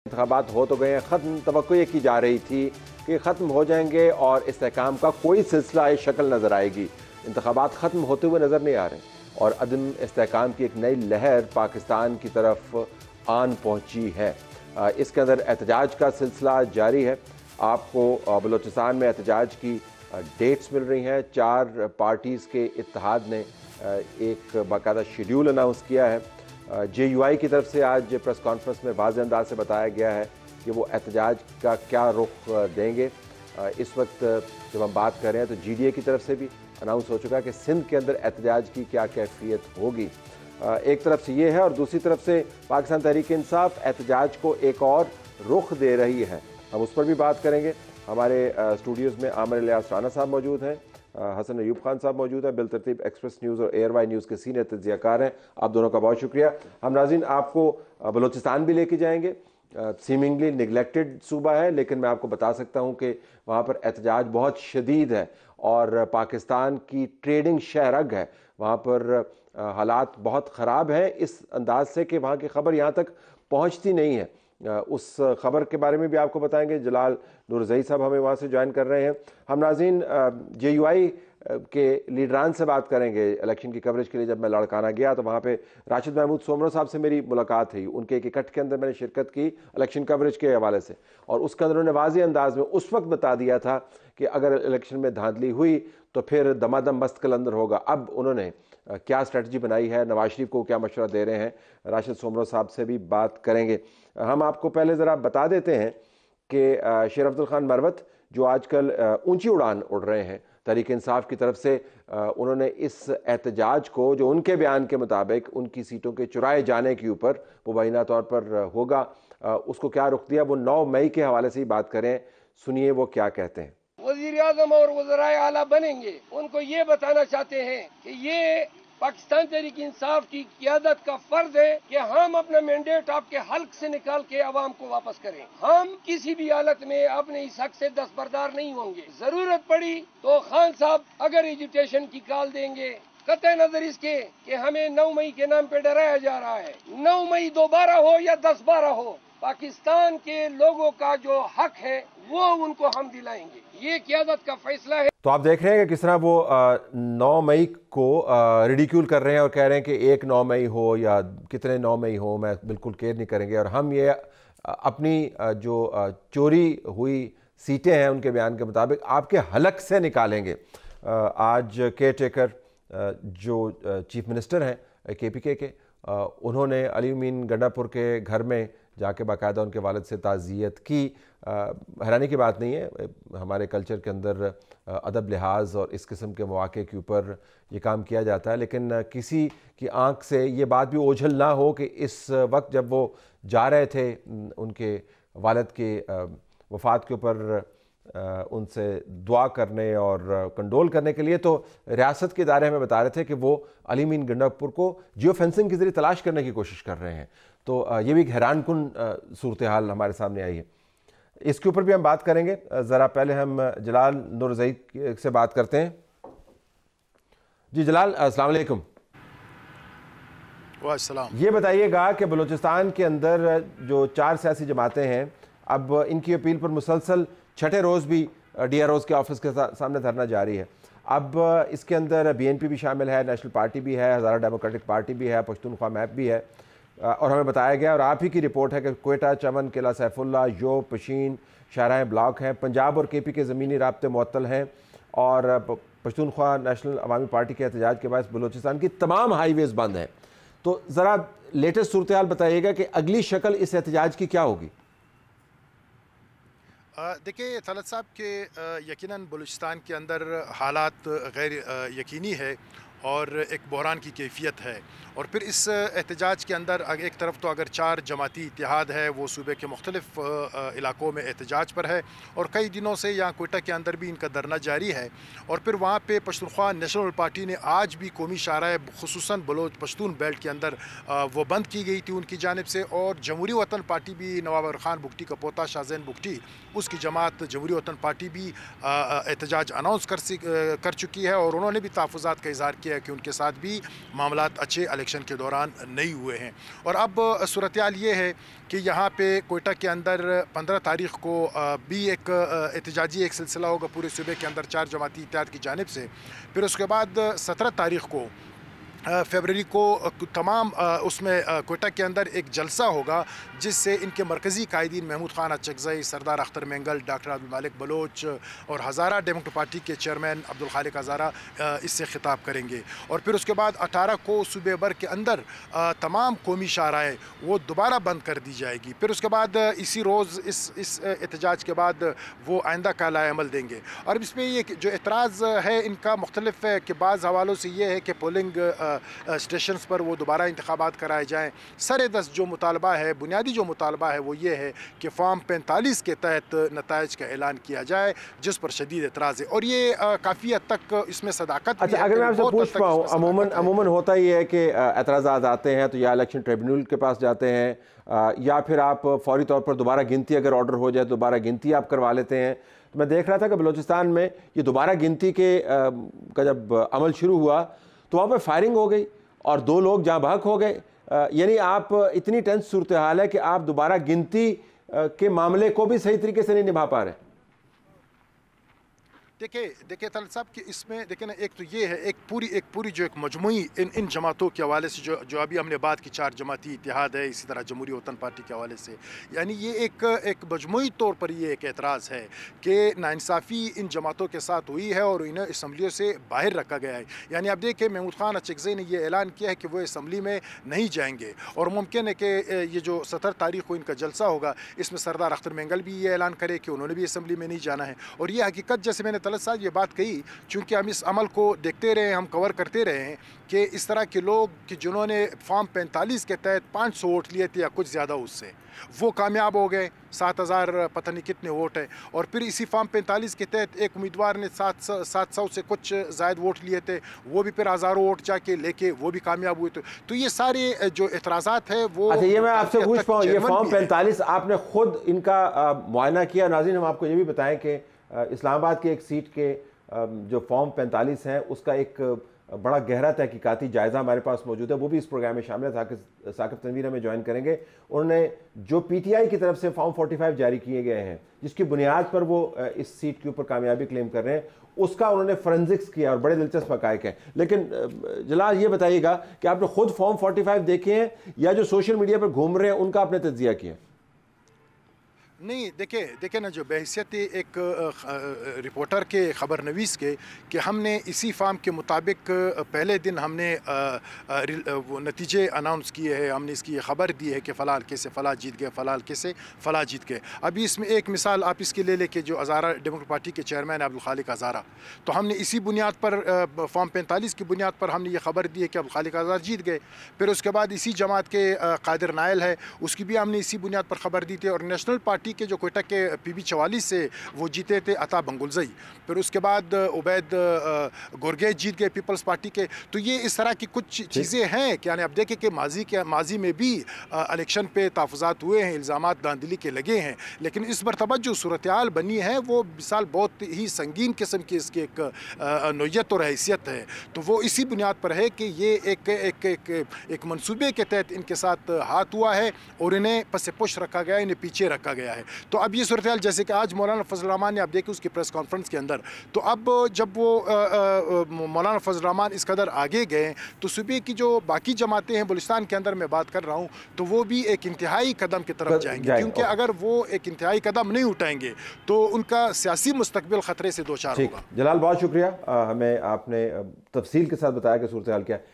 इंतखाबात हो तो गए हैं ख़त्म, तवक्को ये की जा रही थी कि ख़त्म हो जाएंगे और इस्तेहकाम का कोई सिलसिला शक्ल नज़र आएगी। इंतखाबात ख़त्म होते हुए नज़र नहीं आ रहे और अदम इस्तेहकाम की एक नई लहर पाकिस्तान की तरफ आन पहुँची है। इसके अंदर एहतजाज का सिलसिला जारी है। आपको बलूचिस्तान में एहतजाज की डेट्स मिल रही हैं। 4 पार्टीज़ के इत्तेहाद ने एक बाकायदा शेड्यूल अनाउंस किया है। JUI की तरफ से आज प्रेस कॉन्फ्रेंस में वाज़ेह अंदाज से बताया गया है कि वो एहतजाज का क्या रुख देंगे। इस वक्त जब हम बात कर रहे हैं तो GDA की तरफ से भी अनाउंस हो चुका है कि सिंध के अंदर एहतजाज की क्या कैफियत होगी। एक तरफ से ये है और दूसरी तरफ से पाकिस्तान तहरीक इंसाफ एहतजाज को एक और रुख दे रही है। हम उस पर भी बात करेंगे। हमारे स्टूडियोज़ में आमिर इलियास राना साहब मौजूद हैं, हसन अयूब खान साहब मौजूद है, बिलतरतीब एक्सप्रेस न्यूज़ और ARY न्यूज़ के सीनियर तज्ज़ियाकार हैं। आप दोनों का बहुत शुक्रिया। हम नाज़रीन आपको बलूचिस्तान भी लेके जाएंगे। सीमिंगली निगलेक्टेड सूबा है, लेकिन मैं आपको बता सकता हूँ कि वहाँ पर एहतजाज बहुत शदीद है और पाकिस्तान की ट्रेडिंग शहरग है। वहाँ पर हालात बहुत ख़राब हैं इस अंदाज से कि वहाँ की खबर यहाँ तक पहुँचती नहीं है। उस खबर के बारे में भी आपको बताएंगे। जलाल नूरज़ई साहब हमें वहाँ से ज्वाइन कर रहे हैं। हम नाज़रीन JUI के लीडरान से बात करेंगे। इलेक्शन की कवरेज के लिए जब मैं लाड़काना गया तो वहाँ पे राशिद महमूद सोमरो साहब से मेरी मुलाकात हुई। उनके एक इकट्ठ के अंदर मैंने शिरकत की इलेक्शन कवरेज के हवाले से और उसके अंदर उन्होंने वाज़ेह अंदाज में उस वक्त बता दिया था कि अगर इलेक्शन में धांधली हुई तो फिर दमादम मस्त कलंदर होगा। अब उन्होंने क्या स्ट्रेटजी बनाई है, नवाज शरीफ को क्या मशवरा दे रहे हैं, राशिद सोमरो साहब से भी बात करेंगे। हम आपको पहले ज़रा बता देते हैं कि शेर अब्दुल खान मरवत जो आजकल ऊंची उड़ान उड़ रहे हैं तहरीक इंसाफ की तरफ से, उन्होंने इस एहतजाज को जो उनके बयान के मुताबिक उनकी सीटों के चुराए जाने के ऊपर मुबैना तौर पर होगा, उसको क्या रुख दिया, वो 9 मई के हवाले से ही बात करें। सुनिए वो क्या कहते हैं। वज़ीर आज़म और वज़राए आला बनेंगे, उनको ये बताना चाहते हैं कि ये पाकिस्तान तहरीक इंसाफ की क़ियादत का फर्ज है कि हम अपना मैंडेट आपके हल्क से निकाल के आवाम को वापस करें। हम किसी भी हालत में अपने इस हक से दस्तबरदार नहीं होंगे। जरूरत पड़ी तो खान साहब अगर एजुटेशन की कॉल देंगे, कतई नजर इसके कि हमें 9 मई के नाम पे डराया जा रहा है। 9 मई दोबारा हो या 10-12 हो, पाकिस्तान के लोगों का जो हक है वो उनको हम दिलाएंगे। ये क़ियादत का फैसला है। तो आप देख रहे हैं कि किस तरह वो 9 मई को रिडिक्यूल कर रहे हैं और कह रहे हैं कि एक 9 मई हो या कितने 9 मई हो, मैं बिल्कुल केयर नहीं करेंगे और हम ये अपनी जो चोरी हुई सीटें हैं उनके बयान के मुताबिक आपके हलक से निकालेंगे। आज केयर टेकर जो चीफ मिनिस्टर हैं KPK के, उन्होंने अली अमीन गंडापुर के घर में जाके बाकायदा उनके वालिद से ताज़ियत की। हैरानी की बात नहीं है, हमारे कल्चर के अंदर अदब लिहाज और इस किस्म के मौके के ऊपर ये काम किया जाता है, लेकिन किसी की आंख से ये बात भी ओझल ना हो कि इस वक्त जब वो जा रहे थे उनके वालिद के वफ़ात के ऊपर उनसे दुआ करने और कंडोल करने के लिए, तो रियासत के इदारे हमें बता रहे थे कि वो अली अमीन गंडापुर को जियो फेंसिंग के ज़रिए तलाश करने की कोशिश कर रहे हैं। तो ये भी एक हैरान कुन सूरत हाल हमारे सामने आई है। इसके ऊपर भी हम बात करेंगे। ज़रा पहले हम जलाल नूरज़ई से बात करते हैं। जी जलाल, अस्सलाम वालेकुम। वालेकुम। ये बताइएगा कि बलूचिस्तान के अंदर जो 4 सियासी जमातें हैं, अब इनकी अपील पर मुसलसल छठे रोज़ भी DROs के ऑफिस के सामने धरना जारी है। अब इसके अंदर BNP भी शामिल है, नेशनल पार्टी भी है, हज़ारा डेमोक्रेटिक पार्टी भी है, पश्तूनख्वा मैप भी है और हमें बताया गया और आप ही की रिपोर्ट है कि क्वेटा, चमन, किला सैफुल्ला, योब, पशीन शाहराह ब्लॉक हैं। पंजाब और KP के ज़मीनी राब्ते मुअत्तल हैं और पश्तूनख्वा नेशनल अवामी पार्टी के एहतजाज के बाद बलूचिस्तान की तमाम हाईवेज़ बंद हैं। तो ज़रा लेटेस्ट सूरत हाल बताइएगा कि अगली शक्ल इस एहतजाज की क्या होगी। देखिए तलत साहब के यकीनन बलूचिस्तान के अंदर हालात गैर यकीनी है और एक बहरान की कैफियत है और फिर इस एहतजाज के अंदर एक तरफ तो अगर 4 जमाती इत्तेहाद है वो सूबे के मुख्तलिफ इलाकों में एहतजाज पर है और कई दिनों से यहाँ कोयटा के अंदर भी इनका धरना जारी है और फिर वहाँ पे पश्तूनख्वा नेशनल पार्टी ने आज भी कौमी शाहराह खुसूसन बलोच पश्तून बेल्ट के अंदर वो बंद की गई थी उनकी जानिब से और जमहूरी वतन पार्टी भी नवाब खान बुगटी का पोता शाहजैन बुगटी उसकी जमात जमहूरी वतन पार्टी भी एहतजाज अनाउंस कर चुकी है और उन्होंने भी तहफ़्फ़ुज़ात का इज़हार किया किया कि उनके साथ भी मामलात अच्छे इलेक्शन के दौरान नहीं हुए हैं। और अब सूरत हाल ये है कि यहाँ पे कोयटा के अंदर 15 तारीख को भी एक एहतजाजी एक सिलसिला होगा पूरे सूबे के अंदर 4 जमाती इत्तेहाद की जानिब से। फिर उसके बाद 17 तारीख को फरवरी को तमाम उसमें कोयटा के अंदर एक जलसा होगा जिससे इनके मरकज़ी कायदीन महमूद खान अचकज़ई, सरदार अख्तर मेंगल, डॉक्टर अब्दुल मालिक बलोच और हज़ारा डेमोक्रेटिक पार्टी के चेयरमैन अब्दुल खालिक हज़ारा इससे खिताब करेंगे। और फिर उसके बाद 18 को सूबे भर के अंदर तमाम कौमी शाहराएँ वो दोबारा बंद कर दी जाएगी। फिर उसके बाद इसी रोज़ इस एहतजाज के बाद वो आइंदा का लाएअमल देंगे। और इसमें ये जो एतराज़ है इनका मुख्तलिफ है कि बाज़ हवालों से ये है कि पोलिंग स्टेशंस पर वो दोबारा इंतखाबात कराए जाएँ। सर-ए-दस्त जो मुतालबा है, बुनियादी जो मुतालबा है वो ये है कि फॉर्म 45 के तहत नताइज का ऐलान किया जाए, जिस पर शदीद एतराज़ है। और ये काफ़ी हद तक इसमें सदाकत। अच्छा, अगर मैं आपसे पूछ पाऊँ, अमूमन होता ही है कि एतराज़ात आते हैं तो या इलेक्शन ट्रिब्यूनल के पास जाते हैं या फिर आप फौरी तौर पर दोबारा गिनती अगर ऑर्डर हो जाए तो दोबारा गिनती आप करवा लेते हैं। तो मैं देख रहा था कि बलूचिस्तान में ये दोबारा गिनती का जब अमल शुरू हुआ तो वहाँ पर फायरिंग हो गई और 2 लोग जाँ बहक हो गए। यानी आप इतनी टेंस सूरत हाल है कि आप दोबारा गिनती के मामले को भी सही तरीके से नहीं निभा पा रहे। देखिए तलत साहब कि इसमें देखिए ना, एक तो ये है एक पूरी जो एक मजमूई इन जमातों के हवाले से जो अभी हमने बात की 4 जमाती इत्तेहाद है, इसी तरह जमहूरी वतन पार्टी के हवाले से, यानी ये एक मजमूई तौर पर ये एक एतराज़ है कि नाइंसाफ़ी इन जमातों के साथ हुई है और इन्हें असम्बलियों से बाहर रखा गया है। यानी अब देखिए महमूद खान अचकज़ई ने यह ऐलान किया है कि वो असम्बली में नहीं जाएंगे और मुमकिन है कि ये जो 17 तारीख को इनका जलसा होगा इसमें सरदार अख्तर मेंगल भी ये ऐलान करे कि उन्होंने भी असम्बली में नहीं जाना है। और ये हकीकत, जैसे मैंने साहब ये बात कही, चूँकि हम इस अमल को देखते रहे, हम कवर करते रहे हैं कि इस तरह के लोग कि जिन्होंने फॉर्म 45 के तहत 500 वोट लिए थे या कुछ ज़्यादा उससे, वो कामयाब हो गए, 7000 पता नहीं कितने वोट है। और फिर इसी फॉर्म 45 के तहत एक उम्मीदवार ने 700 से कुछ ज़ायद वोट लिए थे, वो भी फिर हज़ारों वोट जाके लेके वो भी कामयाब हुए थे। तो ये सारे जो एतराज़ात है वो। अच्छा, ये मैं आपसे पूछ पाऊँ, ये फॉर्म 45 आपने खुद इनका मुआयना किया? नाज़रीन, हम आपको ये भी बताएं कि इस्लामाबाद की एक सीट के जो फॉर्म 45 हैं उसका एक बड़ा गहरा तहकीकाती जायज़ा हमारे पास मौजूद है, वो भी इस प्रोग्राम में शामिल है। साकिब तनवीर हमें ज्वाइन करेंगे। उन्होंने जो PTI की तरफ से फॉर्म 45 जारी किए गए हैं जिसकी बुनियाद पर वो इस सीट के ऊपर कामयाबी क्लेम कर रहे हैं, उसका उन्होंने फोरेंसिक्स किया और बड़े दिलचस्प हक़ाइक़ हैं। लेकिन जलाल, ये बताइएगा कि आपने खुद फॉर्म 45 देखे हैं या जो सोशल मीडिया पर घूम रहे हैं उनका आपने तज्ज़िया किया? नहीं, देखिए ना, जो बहैसियत एक रिपोर्टर के ख़बर नवीस के कि हमने इसी फार्म के मुताबिक पहले दिन हमने नतीजे अनाउंस किए हैं, हमने इसकी ख़बर दी है कि फ़लाँ हल्के से फ़लाँ जीत गए, फ़लाँ हल्के से फ़लाँ जीत गए। अभी इसमें एक मिसाल आप इसके ले लेके जो हज़ारा डेमोक्रेटिक पार्टी के चेयरमैन अब्दुल खालिक हज़ारा, तो हमने इसी बुनियाद पर फॉर्म 45 की बुनियाद पर हमने ये खबर दी है कि अब्दुल खालिक हज़ारा जीत गए। फिर उसके बाद इसी जमात के कादिर नायल है, उसकी भी हमने इसी बुनियाद पर ख़बर दी थी। और नेशनल पार्टी के जो कोयटा के PB 44 से वो जीते थे अता बंगुलजई, फिर उसके बाद उबैद गुरगेज जीत गए पीपल्स पार्टी के। तो ये इस तरह की कुछ चीज़ें हैं कि यानी अब देखें कि माजी में भी इलेक्शन पे तहफ़्फ़ुज़ात हुए हैं, इल्ज़ामात धांधली के लगे हैं, लेकिन इस मरतबा जो सूरत हाल बनी है वो मिसाल बहुत ही संगीन किस्म की इसकी एक नोयत और हैसियत है। तो वो इसी बुनियाद पर है कि ये एक मनसूबे के तहत इनके साथ हाथ हुआ है और इन्हें पस पुश रखा गया, इन्हें पीछे रखा गया है। तो अब ये सूरत हाल, जैसे कि आज मौलाना फजल रहमान ने आप देखें उसकी प्रेस कॉन्फ्रेंस के अंदर, तो अब जब वो मौलाना फजल रहमान इस कदर आगे गए तो सूबे की जो बाकी जमातें हैं बलूचिस्तान के अंदर मैं बात कर रहा हूँ, तो वो भी एक इंतहाई कदम की तरफ जाएंगे, क्योंकि अगर वो एक इंतहाई कदम नहीं उठाएंगे तो उनका सियासी मुस्तकबिल ख़तरे से दो चार होगा। जलाल, बहुत शुक्रिया, हमें आपने तफसील के साथ बताया कि सूरत हाल क्या है।